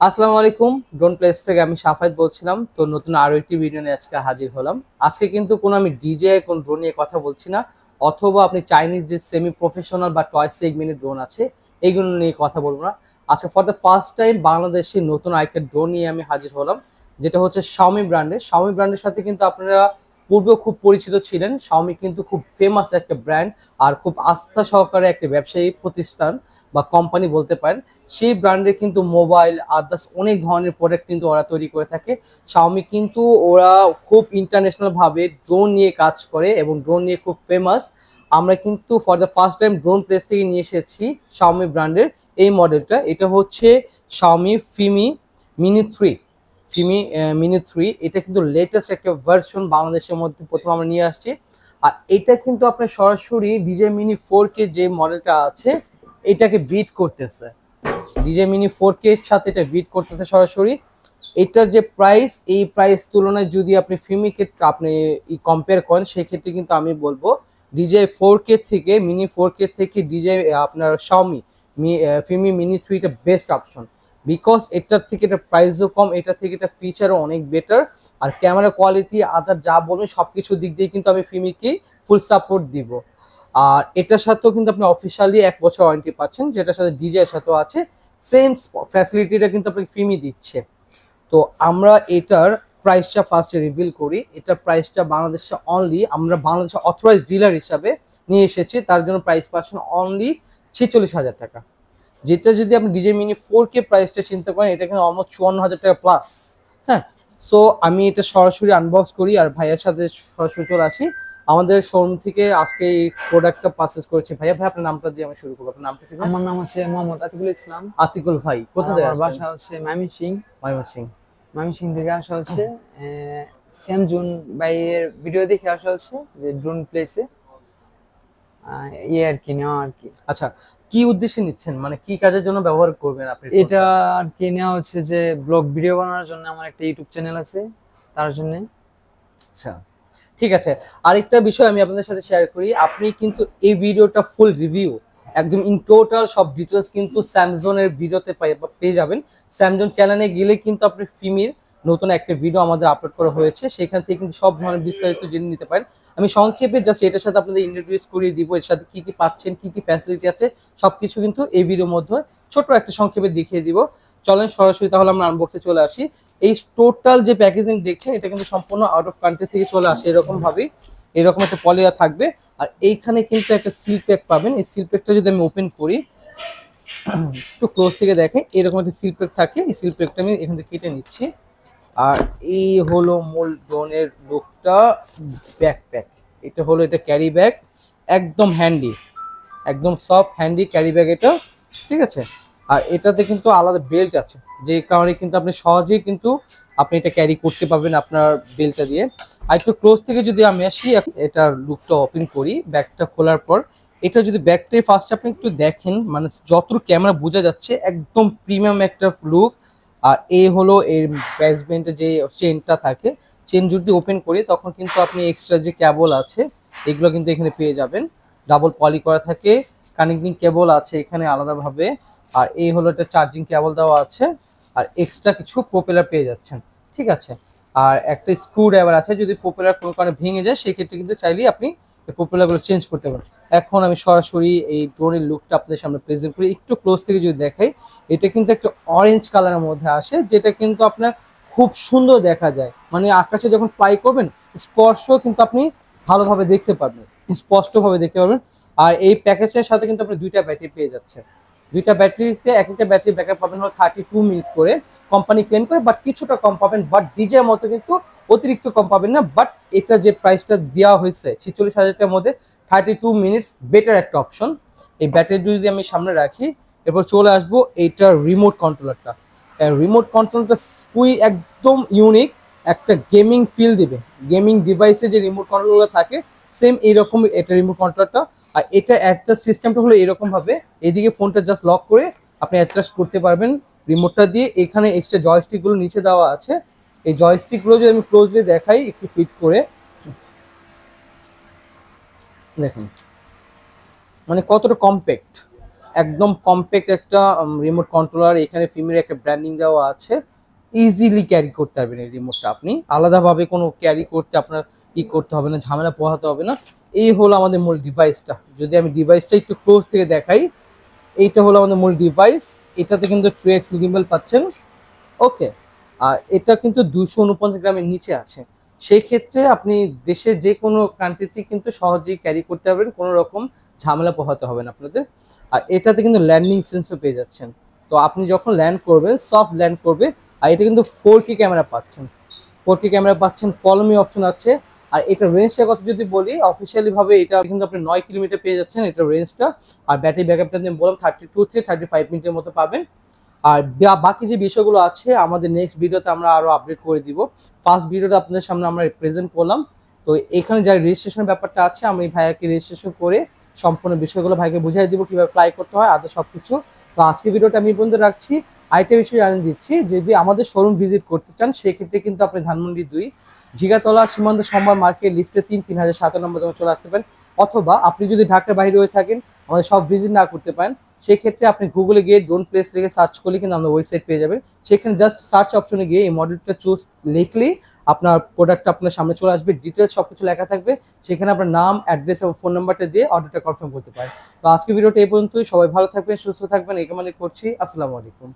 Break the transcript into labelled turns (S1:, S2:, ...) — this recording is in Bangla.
S1: আসসালামু আলাইকুম। ড্রোন প্লেস থেকে আমি সাফায়েত বলছিলাম। তো নতুন আরো একটি ভিডিও নিয়ে আজকে হাজির হলাম। আজকে কিন্তু কোনো আমি ডিজে কোন ড্রোন নিয়ে কথা বলছি না, অথবা আপনি চাইনিজ যে সেমি প্রফেশনাল বা টয় সেগমেন্টের ড্রোন আছে এইগুলো নিয়ে কথা বলবো না। আজকে ফর দ্য ফার্স্ট টাইম বাংলাদেশে নতুন আরেকটা ড্রোন নিয়ে আমি হাজির হলাম, যেটা হচ্ছে শাওমি ব্র্যান্ডের। শাওমি ব্র্যান্ডের সাথে কিন্তু আপনারা পূর্বেও খুব পরিচিত ছিলেন। শাওমি কিন্তু খুব ফেমাস একটা ব্র্যান্ড আর খুব আস্থা সহকারে একটা ব্যবসায়ী প্রতিষ্ঠান বা কোম্পানি বলতে পারেন। সেই ব্র্যান্ডের কিন্তু মোবাইল আদার্স অনেক ধরনের প্রোডাক্ট কিন্তু ওরা তৈরি করে থাকে। শাওমি কিন্তু ওরা খুব ইন্টারন্যাশনাল ভাবে ড্রোন নিয়ে কাজ করে এবং ড্রোন নিয়ে খুব ফেমাস। আমরা কিন্তু for the first time drone place থেকে নিয়ে এসেছি শাওমি ব্র্যান্ডের এই মডেলটা। এটা হচ্ছে শাওমি ফিমি মিনি 3। ফিমি মিনি 3 এটা কিন্তু লেটেস্ট একটা ভার্সন বাংলাদেশের মধ্যে প্রথম আমরা নিয়ে আসছি। আর এটা কিন্তু আপনার সরাসরি ডিজে মিনি 4K যে মডেলটা আছে এটাকে বিট করতেছে। ডিজে মিনি 4K এর সাথে এটা বিট করতেছে সরাসরি। এটার যে প্রাইস, এই প্রাইস তুলনায় যদি আপনি ফিমিকে আপনি কম্পেয়ার করেন সেক্ষেত্রে কিন্তু আমি বলবো ডিজে 4K থেকে মিনি 4K থেকে ডিজে আপনার শাওমি ফিমি মিনি 3টা বেস্ট অপশন। বিকজ এটার থেকে এটা প্রাইসও কম, এটা থেকে এটা ফিচারও অনেক বেটার। আর ক্যামেরা কোয়ালিটি আদার যা বলবেন সব কিছু দিক দিয়ে কিন্তু আমি ফিমিকে ফুল সাপোর্ট দিব। আর এটার সাথেও কিন্তু আপনি অফিসিয়ালি 1 বছর ওয়ারেন্টি পাচ্ছেন, যেটার সাথে ডিজে এর সাথেও আছে। সেম ফ্যাসিলিটিটা কিন্তু আপনাকে ফিমি দিচ্ছে। তো আমরা এটার প্রাইসটা ফার্স্টে রিভিল করি। এটার প্রাইসটা বাংলাদেশে অনলি আমরা বাংলাদেশের অথরাইজড ডিলার হিসাবে নিয়ে এসেছি, তার জন্য প্রাইস পাচ্ছেন অনলি 46,000 টাকা। যেটা যদি আপনি ডিজে মিনি 4K প্রাইসটা চিন্তা করেন, এটা কিন্তু অলমোস্ট 54,000 টাকা প্লাস। হ্যাঁ, সো আমি এটা সরাসরি আনবক্স করি আর ভাইয়ের সাথে সরাসরি চলে আসি। আমাদের শোরুম থেকে আজকে এই প্রোডাক্টটা পারচেজ করেছি। ভাইয়া, ভাই আপনার নামটা দিয়ে আমি শুরু করবো। আপনার নামটা ঠিক?
S2: আমার নাম হচ্ছে মোহাম্মদ আতিকুল ইসলাম।
S1: আতিকুল ভাই, কোথা থেকে
S2: আমার
S1: আসছেন?
S2: বাসা হচ্ছে ময়মনসিং।
S1: ময়মনসিং।
S2: ময়মনসিং থেকে আসা হচ্ছে শ্যামজুন ভাইয়ের ভিডিও দেখে আসা হচ্ছে যে ড্রোন প্লেসে ইয়ে আর কি নেওয়া আর কি।
S1: আচ্ছা, কি উদ্দেশ্যে নিচ্ছেন, মানে কি কাজের জন্য ব্যবহার করবেন আপনি
S2: এটা আর কি নেওয়া হচ্ছে যে ব্লগ ভিডিও বানানোর জন্য, আমার একটা ইউটিউব চ্যানেল আছে তার জন্য।
S1: আচ্ছা, ঠিক আছে। আরেকটা বিষয় আমি আপনাদের সাথে শেয়ার করি। আপনি কিন্তু এই ভিডিওটা ফুল রিভিউ একদম ইন টোটাল সব ডিটেলস কিন্তু স্যামসংয়ের ভিডিওতে পেয়ে যাবেন। স্যামসং চ্যানেলে গেলে কিন্তু আপনি ফিমির নতুন একটা ভিডিও আমাদের আপলোড করা হয়েছে, সেখান থেকে কিন্তু সব ধরনের বিস্তারিত জেনে নিতে পারেন। আমি সংক্ষেপে জাস্ট এটার সাথে আপনাদের ইন্ট্রোডিউস করিয়ে দিব, এর সাথে কি কি পাচ্ছেন, কি কি ফ্যাসিলিটি আছে সবকিছু কিন্তু এই ভিডিওর মধ্যে ছোট একটা সংক্ষেপে দেখিয়ে দিব। চলেন সরাসরি তাহলে আমরা আনবক্সে চলে আসি। এই টোটাল যে প্যাকেজিং দেখছেন এটা কিন্তু সম্পূর্ণ আউট অফ কান্ট্রি থেকে চলে আসে এরকম ভাবেই। এরকম একটা পলিয়া থাকবে। আর এইখানে কিন্তু একটা সিল প্যাক পাবেন। এই সিল প্যাকটা যদি আমি ওপেন করি, একটু ক্লোজ থেকে দেখেন, এরকম একটা সিল প্যাক থাকে। এই সিল প্যাকটা আমি এখান থেকে কেটে নিচ্ছি। আর এই হলো মূল ড্রোনের লুকটা। ব্যাকপ্যাক, এটা হলো এটা ক্যারি ব্যাগ, একদম হ্যান্ডি, একদম সফট হ্যান্ডি ক্যারি ব্যাগ এটা। ঠিক আছে। আর এটাতে কিন্তু আলাদা বেল্ট আছে, যে কারণে কিন্তু আপনি সহজেই কিন্তু আপনি এটা ক্যারি করতে পারবেন আপনার বেল্টটা দিয়ে। আর একটু ক্লোজ থেকে যদি আমি আসি, এটার লুকটা ওপেন করি ব্যাগটা খোলার পর। এটা যদি ব্যাগটাই ফার্স্ট আপনি একটু দেখেন, মানে যতটুকু ক্যামেরা বোঝা যাচ্ছে একদম প্রিমিয়াম একটা লুক। আর এই হলো এর ব্যাসবেন্টে যে চেনটা থাকে, চেন যদি ওপেন করি তখন কিন্তু আপনি এক্সট্রা যে কেবল আছে এগুলো কিন্তু এখানে পেয়ে যাবেন। ডাবল পলি করা থাকে, কানেক্টিং কেবল আছে এখানে আলাদাভাবে। আর এই হলো একটা চার্জিং কেবল দেওয়া আছে। আর এক্সট্রা কিছু প্রপেলার পেয়ে যাচ্ছেন। ঠিক আছে। আর একটা স্ক্রু ড্রাইভার আছে, যদি প্রপেলার কোনো কারণে ভেঙে যায় সেক্ষেত্রে কিন্তু চাইলেই আপনি এই প্রপেলারগুলো চেঞ্জ করতে পারেন। এখন আমি সরাসরি এই ড্রোনের লুকটা আপনাদের সামনে প্রেজেন্ট করি। একটু ক্লোজ থেকে যদি দেখাই, এটা কিন্তু একটা অরেঞ্জ কালারের মধ্যে আসে, যেটা কিন্তু আপনার খুব সুন্দর দেখা যায়। মানে আকাশে যখন ফ্লাই করবেন স্পর্শ কিন্তু আপনি ভালোভাবে দেখতে পারবেন, স্পষ্টভাবে দেখতে পারবেন। আর এই প্যাকেজের সাথে কিন্তু আপনি দুইটা ব্যাটারি পেয়ে যাচ্ছেন। দুইটা ব্যাটারিতে এক একটা ব্যাটারি ব্যাকআপ পাবেন হলো 32 মিনিট করে, কোম্পানি ক্লেম করে। বাট কিছুটা কম পাবেন, বাট ডিজের মতো কিন্তু অতিরিক্ত কম পাবেন না। বাট এটা যে প্রাইসটা দেওয়া হয়েছে 46,000 টাকার মধ্যে 32 মিনিটস বেটার একটা অপশন। এই ব্যাটারি যদি আমি সামনে রাখি, এরপর চলে আসবো এইটার রিমোট কন্ট্রোলারটা। রিমোট কন্ট্রোলটা খুবই একদম ইউনিক, একটা গেমিং ফিল দিবে। গেমিং ডিভাইসে যে রিমোট কন্ট্রোলার থাকে সেম এইরকম এটা রিমোট কন্ট্রোলারটা। আর এটা অ্যাডজাস্ট সিস্টেমটা হলো এরকম ভাবে, এদিকে ফোনটা জাস্ট লক করে আপনি অ্যাডজাস্ট করতে পারবেন রিমোটটা দিয়ে। এখানে এক্সট্রা জয়স্টিক গুলো নিচে দেওয়া আছে। এই জয়স্টিক গুলো যদি আমি ক্লোজলি দেখাই একটু ফিট করে দেখুন, মানে কতটা কম্প্যাক্ট। একদম কম্প্যাক্ট একটা রিমোট কন্ট্রোলার, এখানে ফিমের একটা ব্র্যান্ডিং দেওয়া আছে। ইজিলি ক্যারি করতে পারবেন এই রিমোটটা, আপনি আলাদাভাবে কোনো ক্যারি করতে আপনার করতে হবে না, ঝামেলা পোহাতে হবে না। এই হলো আমাদের মূল ডিভাইসটা। যদি আমি ডিভাইসটা একটু ক্লোজ থেকে দেখাই, এইটা হলো আমাদের মূল ডিভাইস। এটাতে কিন্তু 3x গিম্বল পাচ্ছেন। ওকে, আর এটা কিন্তু 249 গ্রামের নিচে আছে। সেই ক্ষেত্রে আপনি দেশের যে কোনো কান্ট্রিতে কিন্তু সহজেই ক্যারি করতে পারবেন, কোনো রকম ঝামেলা পোহাতে হবে না আপনাদের। আর এটাতে কিন্তু ল্যান্ডিং সেন্সর পেয়ে যাচ্ছেন। তো আপনি যখন ল্যান্ড করবেন, সফট ল্যান্ড করবে। আর এটা কিন্তু 4K ক্যামেরা পাচ্ছেন, 4K ক্যামেরা পাচ্ছেন, ফলো মি অপশন আছে। আর এটা রেঞ্জের কথা যদি বলি, অফিসিয়ালি ভাবে এটা কিন্তু আপনি 9 কিলোমিটার পেয়ে যাচ্ছেন এটা রেঞ্জটা। আর ব্যাটারি ব্যাকআপটা আমি বললাম 32 থেকে 35 মিনিটের মতো পাবেন। আর বাকি যে বিষয়গুলো আছে আমাদের নেক্সট ভিডিওতে আমরা আরো আপডেট করে দিব। ফার্স্ট ভিডিওটা আপনাদের সামনে আমরা প্রেজেন্ট করলাম। তো এখানে যা রেজিস্ট্রেশনের ব্যাপারটা আছে, আমি ভাইয়াকে রেজিস্ট্রেশন করে সম্পূর্ণ বিষয়গুলো ভাইকে বুঝিয়ে দিব কিভাবে ফ্লাই করতে হয়, আদার সবকিছু। তো আজকে ভিডিওটা আমি এই পর্যন্ত রাখছি। আরেকটা বিষয় জানিয়ে দিচ্ছি, যদি আমাদের শোরুম ভিজিট করতে চান সেক্ষেত্রে কিন্তু আপনি ধানমন্ডি 2 ঝিগাতলা সীমান্ত সম্ভার মার্কেট লিফটে 3007 নম্বর দোকানে চলে আসতে পারেন। অথবা আপনি যদি ঢাকার বাইরে হয়ে থাকেন, আমাদের সব ভিজিট না করতে পারেন, সেক্ষেত্রে আপনি গুগলে গিয়ে ড্রোন প্লেস থেকে সার্চ করলে কিন্তু আমাদের ওয়েবসাইট পেয়ে যাবেন। সেখানে জাস্ট সার্চ অপশনে গিয়ে এই মডেলটা চুজ লিখলেই আপনার প্রোডাক্টটা আপনার সামনে চলে আসবে, ডিটেলস সবকিছু লেখা থাকবে। সেখানে আপনার নাম, অ্যাড্রেস এবং ফোন নাম্বারটা দিয়ে অর্ডারটা কনফার্ম করতে পারেন। তো আজকে ভিডিওটা এই পর্যন্তই। সবাই ভালো থাকবেন, সুস্থ থাকবেন এই কামনা করছি। আসসালামু আলাইকুম।